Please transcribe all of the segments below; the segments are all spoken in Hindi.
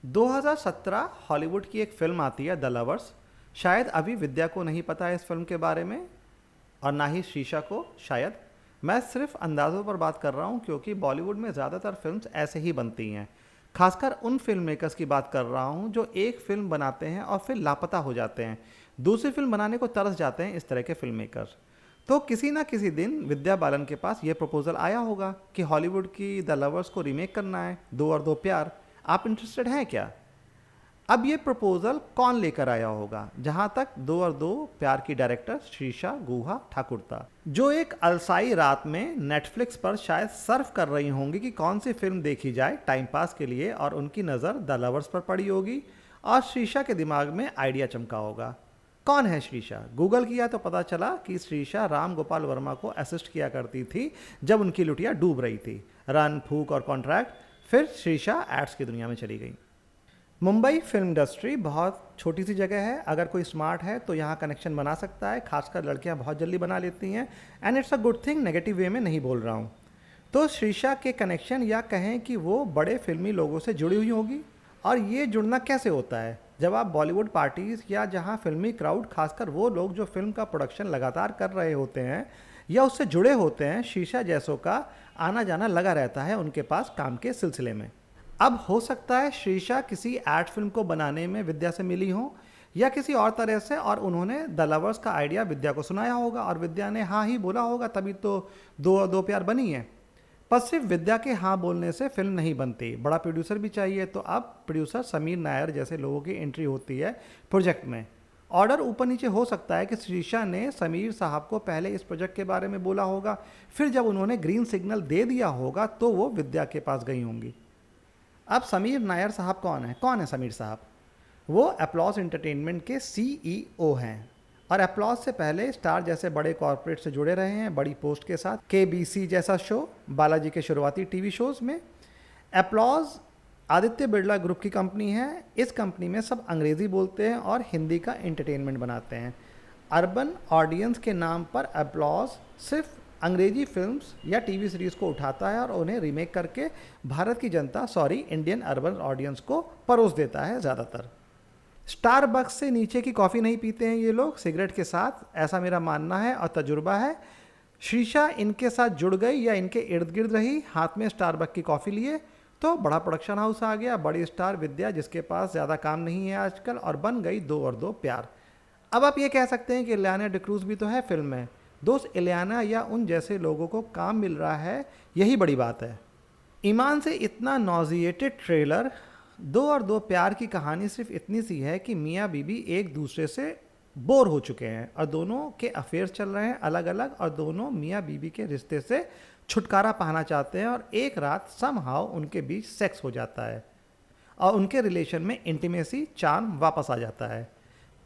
2017 हॉलीवुड की एक फिल्म आती है द लवर्स। शायद अभी विद्या को नहीं पता है इस फिल्म के बारे में, और ना ही शीशा को शायद। मैं सिर्फ अंदाज़ों पर बात कर रहा हूँ क्योंकि बॉलीवुड में ज़्यादातर फिल्म्स ऐसे ही बनती हैं। खासकर उन फिल्म मेकर्स की बात कर रहा हूँ जो एक फिल्म बनाते हैं और फिर लापता हो जाते हैं, दूसरी फिल्म बनाने को तरस जाते हैं। इस तरह के फिल्म मेकर्स तो किसी ना किसी दिन विद्या बालन के पास ये प्रपोजल आया होगा कि हॉलीवुड की द लवर्स को रीमेक करना है, दो और दो प्यार। आप इंटरेस्टेड हैं क्या? अब ये प्रपोजल कौन लेकर आया होगा? जहां तक दो और दो प्यार की डायरेक्टर शीशा गुहा ठाकुर था, जो एक अलसाई रात में नेटफ्लिक्स पर शायद सर्फ कर रही होंगी कि कौन सी फिल्म देखी जाए टाइम पास के लिए, और उनकी नज़र द लवर्स पर पड़ी होगी और शीशा के दिमाग में आइडिया चमका होगा। कौन है श्रीषा? गूगल किया तो पता चला कि श्रीषा राम गोपाल वर्मा को असिस्ट किया करती थी जब उनकी लुटिया डूब रही थी। रन, फूक और कॉन्ट्रैक्ट। फिर श्रीषा एड्स की दुनिया में चली गई। मुंबई फिल्म इंडस्ट्री बहुत छोटी सी जगह है। अगर कोई स्मार्ट है तो यहाँ कनेक्शन बना सकता है, खासकर लड़कियाँ बहुत जल्दी बना लेती हैं। And it's a good thing, negative way में नहीं बोल रहा हूँ। तो श्रीषा के कनेक्शन, या कहें कि वो बड़े फिल्मी लोगों से जुड़ी हुई होगी। और ये जुड़ना कैसे होता है? जब आप बॉलीवुड पार्टीज या जहाँ फिल्मी क्राउड, खासकर वो लोग जो फिल्म का प्रोडक्शन लगातार कर रहे होते हैं या उससे जुड़े होते हैं, शीशा जैसों का आना जाना लगा रहता है उनके पास काम के सिलसिले में। अब हो सकता है शीशा किसी एड फिल्म को बनाने में विद्या से मिली हो या किसी और तरह से, और उन्होंने द लवर्स का आइडिया विद्या को सुनाया होगा और विद्या ने हाँ ही बोला होगा, तभी तो दो और दो प्यार बनी है। पर सिर्फ विद्या के हाँ बोलने से फिल्म नहीं बनती, बड़ा प्रोड्यूसर भी चाहिए। तो अब प्रोड्यूसर समीर नायर जैसे लोगों की एंट्री होती है प्रोजेक्ट में। ऑर्डर ऊपर नीचे हो सकता है कि शीशा ने समीर साहब को पहले इस प्रोजेक्ट के बारे में बोला होगा, फिर जब उन्होंने ग्रीन सिग्नल दे दिया होगा तो वो विद्या के पास गई होंगी। अब समीर नायर साहब कौन है? कौन है समीर साहब? वो अपलॉज एंटरटेनमेंट के सीईओ हैं और अपलॉज से पहले स्टार जैसे बड़े कॉरपोरेट से जुड़े रहे हैं, बड़ी पोस्ट के साथ। केबीसी जैसा शो, बालाजी के शुरुआती टीवी शोज़ में। अपलॉज आदित्य बिरला ग्रुप की कंपनी है। इस कंपनी में सब अंग्रेज़ी बोलते हैं और हिंदी का एंटरटेनमेंट बनाते हैं। अर्बन ऑडियंस के नाम पर अपलॉज सिर्फ अंग्रेजी फिल्म्स या टीवी सीरीज़ को उठाता है और उन्हें रीमेक करके भारत की जनता, इंडियन अर्बन ऑडियंस को परोस देता है। ज़्यादातर स्टारबक्स से नीचे की कॉफ़ी नहीं पीते हैं ये लोग सिगरेट के साथ, ऐसा मेरा मानना है और तजुर्बा है। शीशा इनके साथ जुड़ गई या इनके इर्द गिर्द रही, हाथ में स्टारबक्स की कॉफ़ी लिए, तो बड़ा प्रोडक्शन हाउस आ गया, बड़ी स्टार विद्या जिसके पास ज़्यादा काम नहीं है आजकल, और बन गई दो और दो प्यार। अब आप ये कह सकते हैं कि इलियाना डिक्रूज भी तो है फिल्म में। दोस्त, इलियाना या उन जैसे लोगों को काम मिल रहा है, यही बड़ी बात है। ईमान से इतना नॉजिएटेड ट्रेलर। दो और दो प्यार की कहानी सिर्फ इतनी सी है कि मियाँ बीबी एक दूसरे से बोर हो चुके हैं और दोनों के अफेयर्स चल रहे हैं अलग अलग, और दोनों मियाँ बीबी के रिश्ते से छुटकारा पाना चाहते हैं, और एक रात समहाउ उनके बीच सेक्स हो जाता है और उनके रिलेशन में इंटीमेसी, चार्म वापस आ जाता है।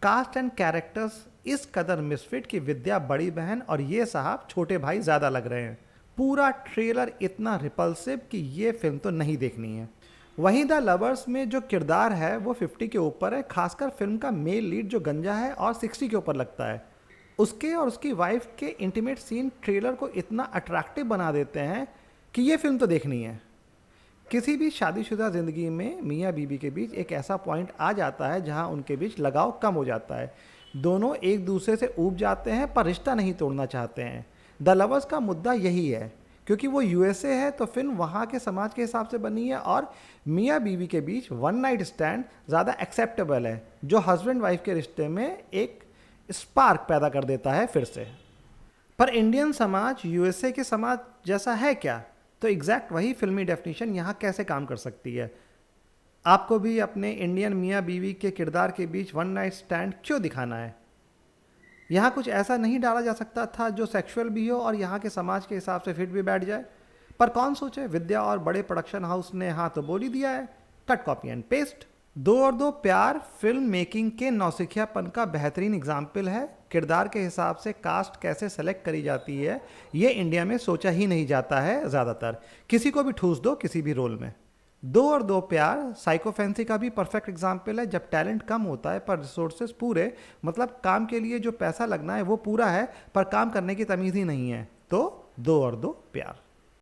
कास्ट एंड कैरेक्टर्स इस कदर मिसफिट कि विद्या बड़ी बहन और ये साहब छोटे भाई ज़्यादा लग रहे हैं। पूरा ट्रेलर इतना रिपल्सिव कि ये फिल्म तो नहीं देखनी है। वहीं द लवर्स में जो किरदार है वो 50 के ऊपर है, खासकर फिल्म का मेल लीड जो गंजा है और 60 के ऊपर लगता है। उसके और उसकी वाइफ के इंटीमेट सीन ट्रेलर को इतना अट्रैक्टिव बना देते हैं कि ये फिल्म तो देखनी है। किसी भी शादीशुदा ज़िंदगी में मियाँ बीबी के बीच एक ऐसा पॉइंट आ जाता है जहाँ उनके बीच लगाव कम हो जाता है। दोनों एक दूसरे से ऊब जाते हैं पर रिश्ता नहीं तोड़ना चाहते हैं। द लवर्स का मुद्दा यही है, क्योंकि वो यूएसए है तो फिल्म वहाँ के समाज के हिसाब से बनी है, और मियाँ बीवी के बीच वन नाइट स्टैंड ज़्यादा एक्सेप्टेबल है, जो हस्बैंड वाइफ के रिश्ते में एक स्पार्क पैदा कर देता है फिर से। पर इंडियन समाज यूएसए के समाज जैसा है क्या? तो एग्जैक्ट वही फिल्मी डेफिनेशन यहाँ कैसे काम कर सकती है? आपको भी अपने इंडियन मियाँ बीवी के किरदार के बीच वन नाइट स्टैंड क्यों दिखाना है? यहाँ कुछ ऐसा नहीं डाला जा सकता था जो सेक्सुअल भी हो और यहाँ के समाज के हिसाब से फिट भी बैठ जाए? पर कौन सोचे? विद्या और बड़े प्रोडक्शन हाउस ने हाँ तो बोल ही दिया है। Cut, copy and paste. दो और दो प्यार फिल्म मेकिंग के नौसिखियापन का बेहतरीन एग्जाम्पल है। किरदार के हिसाब से कास्ट कैसे सेलेक्ट करी जाती है ये इंडिया में सोचा ही नहीं जाता है ज़्यादातर। किसी को भी ठूस दो किसी भी रोल में। दो और दो प्यार साइको फैंसी का भी परफेक्ट एग्जाम्पल है, जब टैलेंट कम होता है पर रिसोर्सेज पूरे, मतलब काम के लिए जो पैसा लगना है वो पूरा है पर काम करने की तमीज़ ही नहीं है। तो दो और दो प्यार।